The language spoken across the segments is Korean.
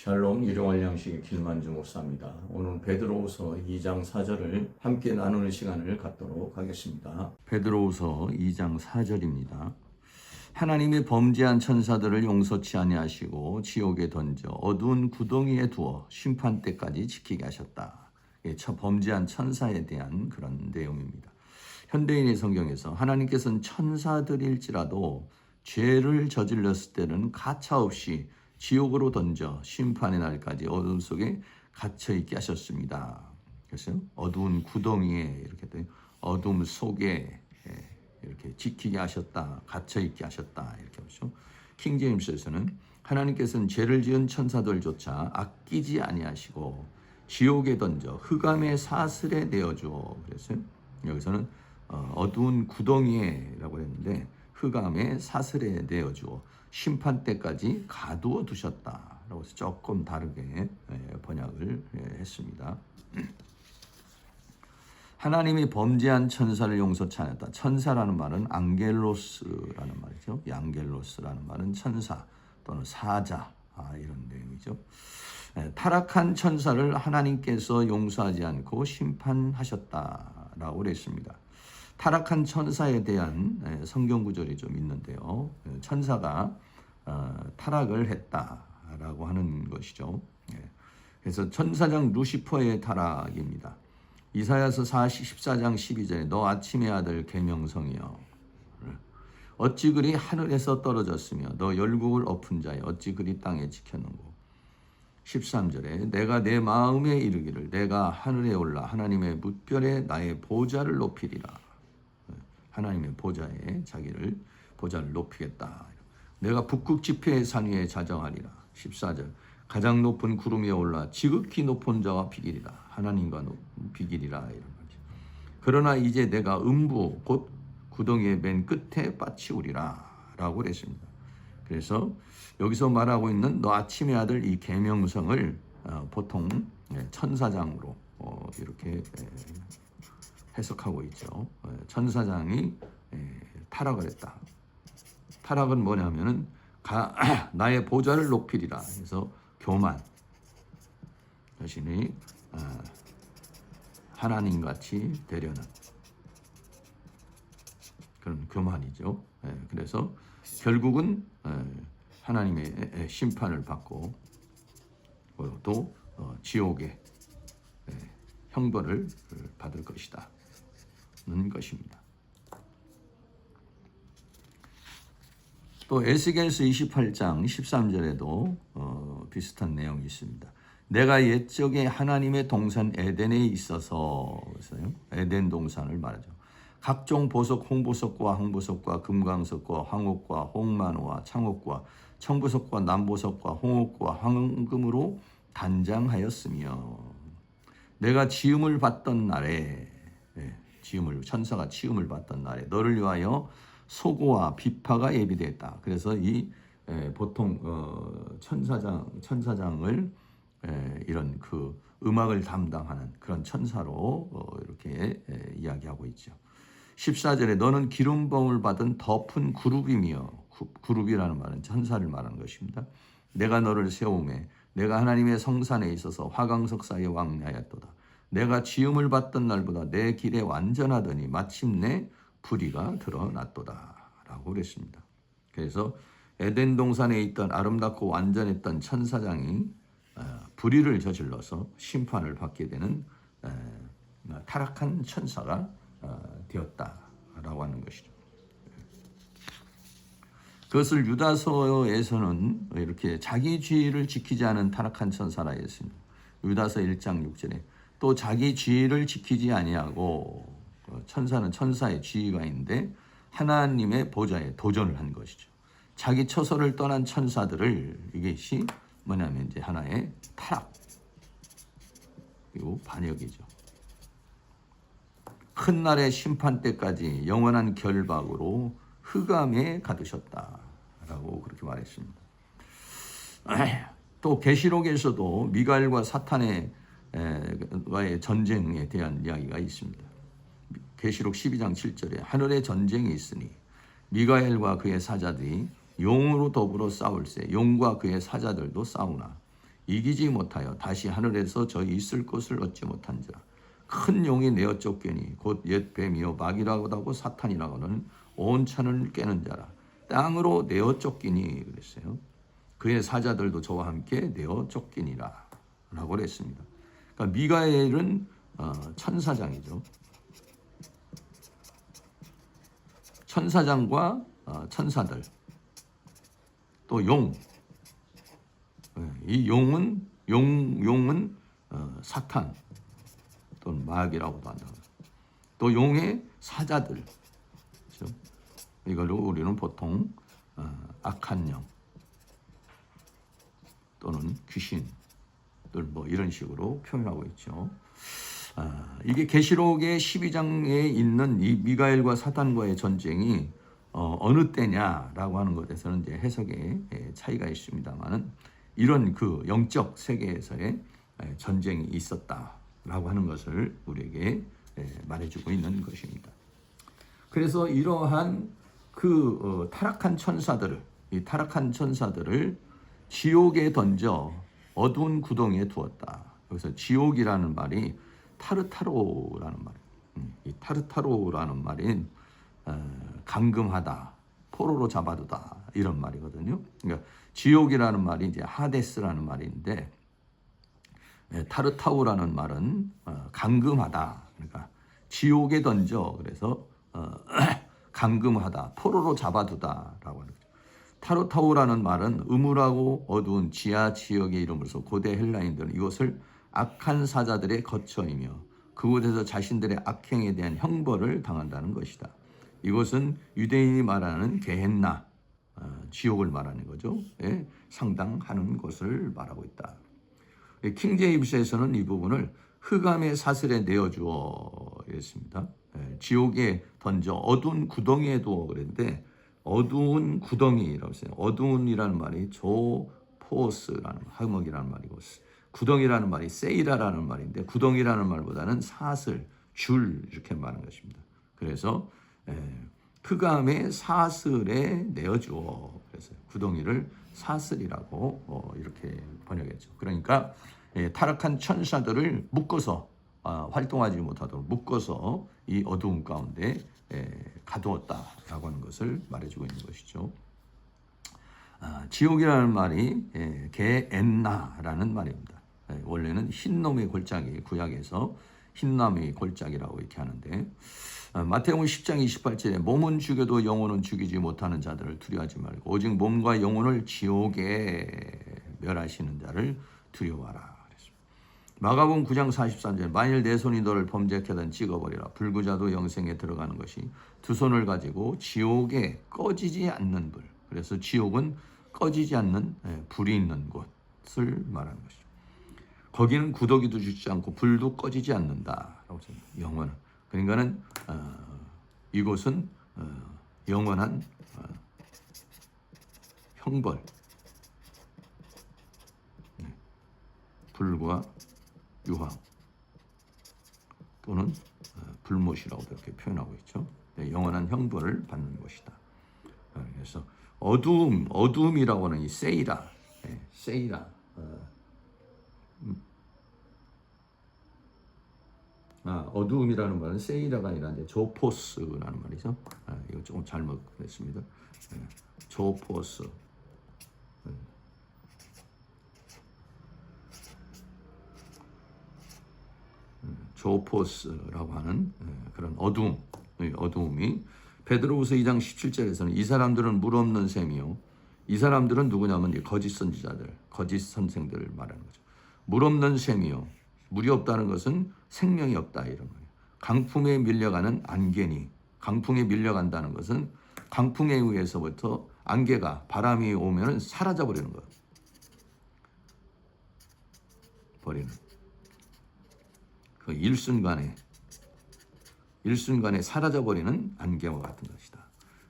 샬롬 일용할 양식의 길만주 목사입니다. 오늘 베드로후서 2장 4절을 함께 나누는 시간을 갖도록 하겠습니다. 베드로후서 2장 4절입니다. 하나님이 범죄한 천사들을 용서치 아니하시고 지옥에 던져 어두운 구덩이에 두어 심판 때까지 지키게 하셨다. 범죄한 천사에 대한 그런 내용입니다. 현대인의 성경에서 하나님께서는 천사들일지라도 죄를 저질렀을 때는 가차없이 지옥으로 던져 심판의 날까지 어둠 속에 갇혀 있게 하셨습니다. 그래서 어두운 구덩이에 이렇게 어둠 속에 이렇게 지키게 하셨다, 갇혀 있게 하셨다 이렇게 보죠. 킹 제임스에서는 하나님께서는 죄를 지은 천사들조차 아끼지 아니하시고 지옥에 던져 흑암의 사슬에 내어주어 그랬어요. 여기서는 어두운 구덩이에라고 했는데 흑암의 사슬에 내어주어 심판 때까지 가두어 두셨다라고 해서 조금 다르게 번역을 했습니다. 하나님이 범죄한 천사를 용서치 않았다. 천사라는 말은 앙겔로스라는 말이죠. 이 앙겔로스라는 말은 천사 또는 사자 이런 내용이죠. 타락한 천사를 하나님께서 용서하지 않고 심판하셨다라고 그랬습니다. 타락한 천사에 대한 성경 구절이 좀 있는데요. 천사가 타락을 했다라고 하는 것이죠. 그래서 천사장 루시퍼의 타락입니다. 이사야서 14장 12절에 너 아침의 아들 계명성이여 어찌 그리 하늘에서 떨어졌으며 너 열국을 엎은 자여 어찌 그리 땅에 지켰는고. 13절에 내가 내 마음에 이르기를 내가 하늘에 올라 하나님의 뭇별에 나의 보좌를 높이리라. 하나님의 보좌에 자기를 보좌를 높이겠다. 내가 북극 지폐의 산 위에 자정하리라. 14절 가장 높은 구름 위에 올라 지극히 높은 자와 비기리라. 하나님과 비기리라 이런 거죠. 그러나 이제 내가 음부 곧 구덩이의 맨 끝에 빠치우리라 라고 그랬습니다. 그래서 여기서 말하고 있는 너 아침의 아들 이 계명성을 보통 천사장으로 이렇게 해석하고 있죠. 천사장이 타락을 했다. 타락은 뭐냐면은 나의 보좌를 높이리라 해서 교만, 자신이 하나님같이 되려는 그런 교만이죠. 그래서 결국은 하나님의 심판을 받고 또 지옥의 형벌을 받을 것이다 는 것입니다. 또 에스겔서 28장 13절에도 비슷한 내용이 있습니다. 내가 옛적에 하나님의 동산 에덴에 있어서 에덴 동산을 말하죠. 각종 보석, 홍보석과 항보석과 금광석과 황옥과 홍만호와 창옥과 청보석과 남보석과 홍옥과 황금으로 단장하였으며 내가 지음을 받던 날에 천사가 지음을 받던 날에 너를 위하여 소고와 비파가 예비되었다. 그래서 이 보통 천사장을 이런 그 음악을 담당하는 그런 천사로 이렇게 이야기하고 있죠. 14절에 너는 기름 부음을 받은 덮은 그룹이며 그룹이라는 말은 천사를 말하는 것입니다. 내가 너를 세우매 내가 하나님의 성산에 있어서 화강석 사이에 왕래하였도다. 내가 지음을 받던 날보다 내 길에 완전하더니 마침내 불의가 드러났도다 라고 그랬습니다. 그래서 에덴 동산에 있던 아름답고 완전했던 천사장이 불의를 저질러서 심판을 받게 되는 타락한 천사가 되었다라고 하는 것이죠. 그것을 유다서에서는 이렇게 자기 지위를 지키지 않은 타락한 천사라 했습니다. 유다서 1장 6절에 또 자기 지위를 지키지 아니하고 천사는 천사의 지위가 있는데 하나님의 보좌에 도전을 한 것이죠. 자기 처소를 떠난 천사들을 이것이 뭐냐면 이제 하나의 타락 그리고 반역이죠. 큰 날의 심판 때까지 영원한 결박으로 흑암에 가두셨다라고 그렇게 말했습니다. 또 계시록에서도 미가엘과 사탄의 전쟁에 대한 이야기가 있습니다. 계시록 12장 7절에 하늘에 전쟁이 있으니 미가엘과 그의 사자들이 용으로 더불어 싸울세 용과 그의 사자들도 싸우나 이기지 못하여 다시 하늘에서 저희 있을 곳을 얻지 못한 자라. 큰 용이 내어 쫓겨니 곧 옛 뱀이요 마귀라고도 하고 사탄이라고 하는 온 천을 깨는 자라. 땅으로 내어 쫓기니 그랬어요. 그의 사자들도 저와 함께 내어 쫓기니라 라고 그랬습니다. 그러니까 미가엘은 천사장이죠. 천사장과 천사들, 또 용. 이 용은 사탄 또는 마귀라고도 한다. 또 용의 사자들, 그렇죠? 이걸로 우리는 보통 악한 영 또는 귀신들 뭐 이런 식으로 표현하고 있죠. 이게 계시록의 12장에 있는 이 미가엘과 사탄과의 전쟁이 어느 때냐라고 하는 것에서는 이제 해석에 차이가 있습니다만은 이런 그 영적 세계에서의 전쟁이 있었다라고 하는 것을 우리에게 말해주고 있는 것입니다. 그래서 이러한 그 타락한 천사들을, 이 타락한 천사들을 지옥에 던져 어두운 구덩이에 두었다. 여기서 지옥이라는 말이 타르타로라는 말이에요. 이 타르타로라는 말인 감금하다, 포로로 잡아두다 이런 말이거든요. 그러니까 지옥이라는 말이 이제 하데스라는 말인데 타르타우라는 말은 감금하다. 그러니까 지옥에 던져 그래서 감금하다, 포로로 잡아두다라고 하는 거죠. 타르타우라는 말은 음울하고 어두운 지하 지역의 이름으로서 고대 헬라인들은 이것을 악한 사자들의 거처이며 그곳에서 자신들의 악행에 대한 형벌을 당한다는 것이다. 이것은 유대인이 말하는 게헨나, 지옥을 말하는 거죠. 예, 상당하는 것을 말하고 있다. 킹 제임스에서는 이 부분을 흑암의 사슬에 내어주어 이랬습니다. 예, 지옥에 던져 어두운 구덩이에 두어 그랬는데 어두운 구덩이라고 했어요. 어두운이라는 말이 조포스라는 화목이라는 말이고 구덩이라는 말이 세이라라는 말인데 구덩이라는 말보다는 사슬, 줄 이렇게 말하는 것입니다. 그래서 흑암의 사슬에 내어주어 그래서 구덩이를 사슬이라고 이렇게 번역했죠. 그러니까 타락한 천사들을 묶어서 활동하지 못하도록 묶어서 이 어두운 가운데 가두었다라고 하는 것을 말해주고 있는 것이죠. 지옥이라는 말이 게엔나라는 말입니다. 원래는 흰놈의 골짜기, 구약에서 흰놈의 골짜기라고 이렇게 하는데 마태복음 10장 28절에 몸은 죽여도 영혼은 죽이지 못하는 자들을 두려워하지 말고 오직 몸과 영혼을 지옥에 멸하시는 자를 두려워하라. 마가복음 9장 43절 만일 내 손이 너를 범죄케 하든 찍어버리라. 불구자도 영생에 들어가는 것이 두 손을 가지고 지옥에 꺼지지 않는 불. 그래서 지옥은 꺼지지 않는 불이 있는 곳을 말하는 것이죠. 거기는 구더기도 죽지 않고 불도 꺼지지 않는다라고 합니다. 영원한. 그러니까는 이곳은 영원한 형벌, 불과 유황 또는 불못이라고 이렇게 표현하고 있죠. 영원한 형벌을 받는 것이다. 그래서 어두움이라고 하는 이 세이라, 어두움이라는 말은 세이라가 아니라 이제 조포스라는 말이죠. 이거 조금 잘못했습니다. 조포스. 조포스라고 하는 그런 어두움이 베드로후서 2장 17절에서는 이 사람들은 물 없는 셈이요. 이 사람들은 누구냐면 거짓 선지자들, 거짓 선생들을 말하는 거죠. 물 없는 셈이요. 물이 없다는 것은 생명이 없다 이런 거예요. 강풍에 밀려가는 안개니, 강풍에 밀려간다는 것은 강풍에 의해서부터 안개가 바람이 오면 사라져 버리는 거예요. 그 일순간에 사라져버리는 안개와 같은 것이다.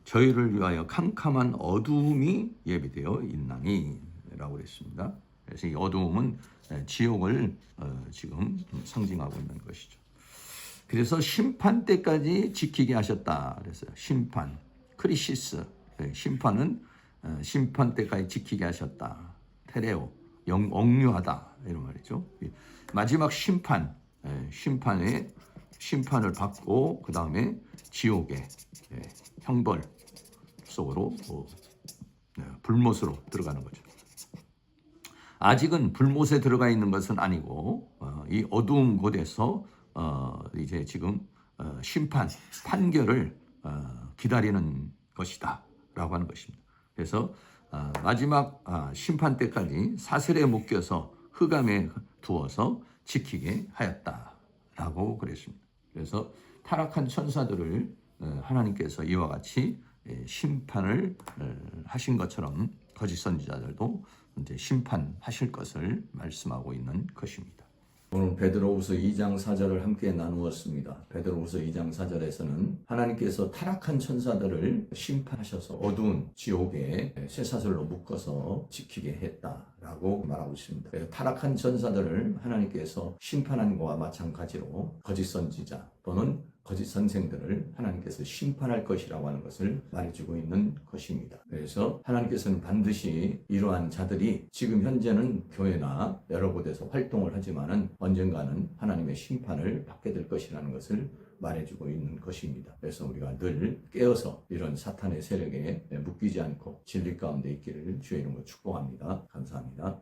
저희를 위하여 캄캄한 어두움이 예비되어 있나니라고 했습니다. 그래서 이 어두움은 지옥을 지금 상징하고 있는 것이죠. 그래서 심판 때까지 지키게 하셨다 그랬어요. 심판, 크리시스, 심판은 심판 때까지 지키게 하셨다. 테레오, 억류하다 이런 말이죠. 마지막 심판을 받고 그 다음에 지옥의 형벌 속으로 불못으로 들어가는 거죠. 아직은 불못에 들어가 있는 것은 아니고 이 어두운 곳에서 이제 지금 판결을 기다리는 것이다라고 하는 것입니다. 그래서 마지막 심판 때까지 사슬에 묶여서 흑암에 두어서 지키게 하였다라고 그랬습니다. 그래서 타락한 천사들을 하나님께서 이와 같이 심판을 하신 것처럼 거짓 선지자들도 이제 심판하실 것을 말씀하고 있는 것입니다. 오늘 베드로후서 2장 4절을 함께 나누었습니다. 베드로후서 2장 4절에서는 하나님께서 타락한 천사들을 심판하셔서 어두운 지옥에 쇠사슬로 묶어서 지키게 했다라고 말하고 있습니다. 타락한 천사들을 하나님께서 심판한 것과 마찬가지로 거짓 선지자 또는 거짓 선생들을 하나님께서 심판할 것이라고 하는 것을 말해주고 있는 것입니다. 그래서 하나님께서는 반드시 이러한 자들이 지금 현재는 교회나 여러 곳에서 활동을 하지만은 언젠가는 하나님의 심판을 받게 될 것이라는 것을 말해주고 있는 것입니다. 그래서 우리가 늘 깨어서 이런 사탄의 세력에 묶이지 않고 진리 가운데 있기를 주의 이름으로 축복합니다. 감사합니다.